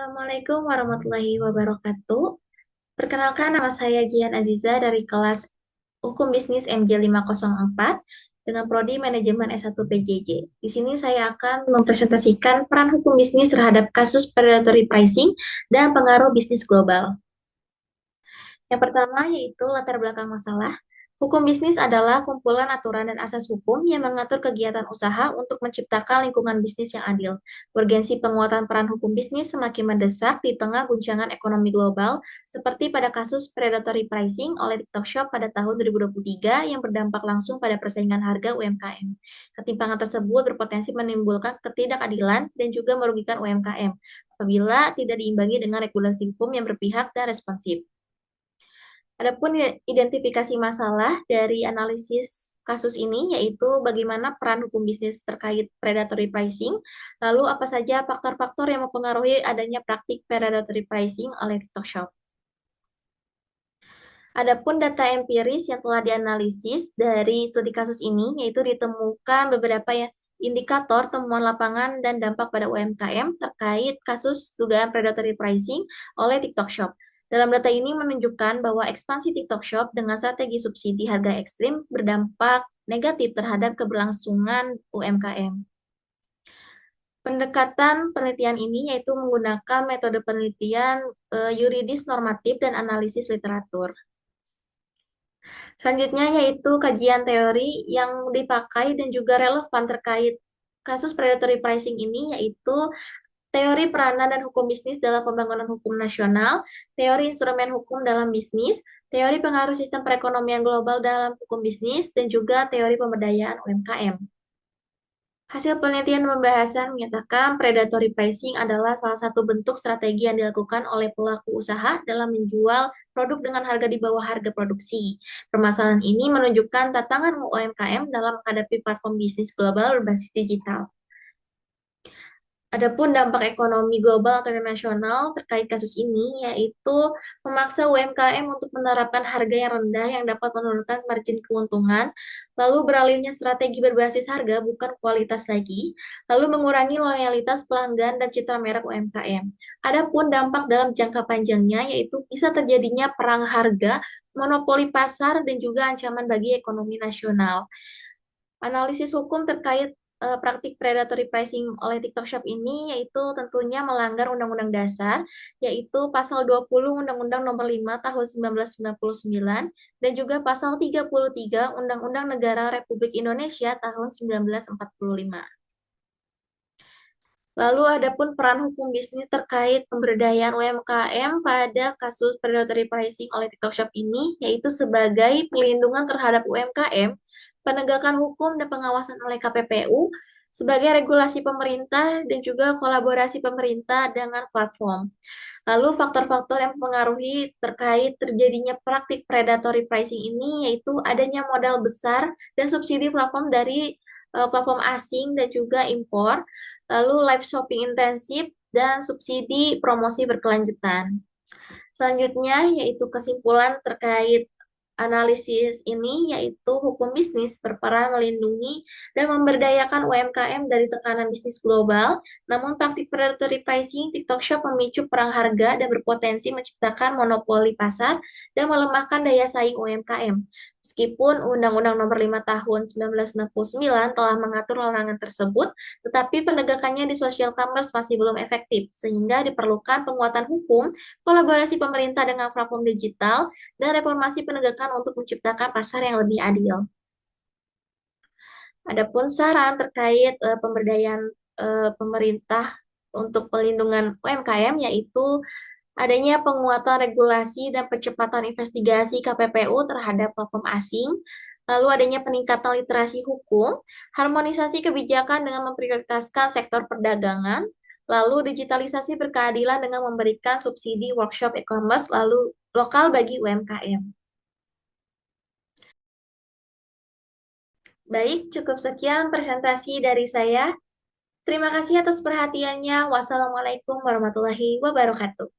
Assalamualaikum warahmatullahi wabarakatuh. Perkenalkan, nama saya Jian Aziza dari kelas Hukum Bisnis MJ504 dengan Prodi Manajemen S1 PJJ. Di sini saya akan mempresentasikan peran hukum bisnis terhadap kasus predatory pricing dan pengaruh bisnis global. Yang pertama yaitu latar belakang masalah. Hukum bisnis adalah kumpulan aturan dan asas hukum yang mengatur kegiatan usaha untuk menciptakan lingkungan bisnis yang adil. Urgensi penguatan peran hukum bisnis semakin mendesak di tengah guncangan ekonomi global, seperti pada kasus predatory pricing oleh TikTok Shop pada tahun 2023 yang berdampak langsung pada persaingan harga UMKM. Ketimpangan tersebut berpotensi menimbulkan ketidakadilan dan juga merugikan UMKM apabila tidak diimbangi dengan regulasi hukum yang berpihak dan responsif. Adapun identifikasi masalah dari analisis kasus ini yaitu bagaimana peran hukum bisnis terkait predatory pricing, lalu apa saja faktor-faktor yang mempengaruhi adanya praktik predatory pricing oleh TikTok Shop. Adapun data empiris yang telah dianalisis dari studi kasus ini yaitu ditemukan beberapa indikator temuan lapangan dan dampak pada UMKM terkait kasus dugaan predatory pricing oleh TikTok Shop. Dalam data ini menunjukkan bahwa ekspansi TikTok Shop dengan strategi subsidi harga ekstrim berdampak negatif terhadap keberlangsungan UMKM. Pendekatan penelitian ini yaitu menggunakan metode penelitian yuridis normatif dan analisis literatur. Selanjutnya yaitu kajian teori yang dipakai dan juga relevan terkait kasus predatory pricing ini yaitu teori peranan dan hukum bisnis dalam pembangunan hukum nasional, teori instrumen hukum dalam bisnis, teori pengaruh sistem perekonomian global dalam hukum bisnis, dan juga teori pemberdayaan UMKM. Hasil penelitian pembahasan menyatakan predatory pricing adalah salah satu bentuk strategi yang dilakukan oleh pelaku usaha dalam menjual produk dengan harga di bawah harga produksi. Permasalahan ini menunjukkan tantangan UMKM dalam menghadapi platform bisnis global berbasis digital. Adapun dampak ekonomi global atau internasional terkait kasus ini yaitu memaksa UMKM untuk menerapkan harga yang rendah yang dapat menurunkan margin keuntungan, lalu beralihnya strategi berbasis harga bukan kualitas lagi, lalu mengurangi loyalitas pelanggan dan citra merek UMKM. Adapun dampak dalam jangka panjangnya yaitu bisa terjadinya perang harga, monopoli pasar dan juga ancaman bagi ekonomi nasional. Analisis hukum terkait praktik predatory pricing oleh TikTok Shop ini yaitu tentunya melanggar Undang-Undang Dasar, yaitu Pasal 20 Undang-Undang Nomor 5 Tahun 1999 dan juga Pasal 33 Undang-Undang Negara Republik Indonesia Tahun 1945. Lalu adapun peran hukum bisnis terkait pemberdayaan UMKM pada kasus predatory pricing oleh TikTok Shop ini, yaitu sebagai perlindungan terhadap UMKM, penegakan hukum dan pengawasan oleh KPPU, sebagai regulasi pemerintah dan juga kolaborasi pemerintah dengan platform. Lalu faktor-faktor yang mempengaruhi terkait terjadinya praktik predatory pricing ini yaitu adanya modal besar dan subsidi platform dari platform asing dan juga impor, lalu live shopping intensif, dan subsidi promosi berkelanjutan. Selanjutnya yaitu kesimpulan terkait analisis ini yaitu hukum bisnis berperan melindungi dan memberdayakan UMKM dari tekanan bisnis global, namun praktik predatory pricing TikTok Shop memicu perang harga dan berpotensi menciptakan monopoli pasar dan melemahkan daya saing UMKM. Meskipun Undang-Undang Nomor 5 Tahun 1999 telah mengatur larangan tersebut, tetapi penegakannya di social commerce masih belum efektif, sehingga diperlukan penguatan hukum, kolaborasi pemerintah dengan platform digital, dan reformasi penegakan untuk menciptakan pasar yang lebih adil. Adapun saran terkait pemberdayaan pemerintah untuk pelindungan UMKM yaitu adanya penguatan regulasi dan percepatan investigasi KPPU terhadap platform asing, lalu adanya peningkatan literasi hukum, harmonisasi kebijakan dengan memprioritaskan sektor perdagangan, lalu digitalisasi berkeadilan dengan memberikan subsidi workshop e-commerce lalu lokal bagi UMKM. Baik, cukup sekian presentasi dari saya. Terima kasih atas perhatiannya. Wassalamualaikum warahmatullahi wabarakatuh.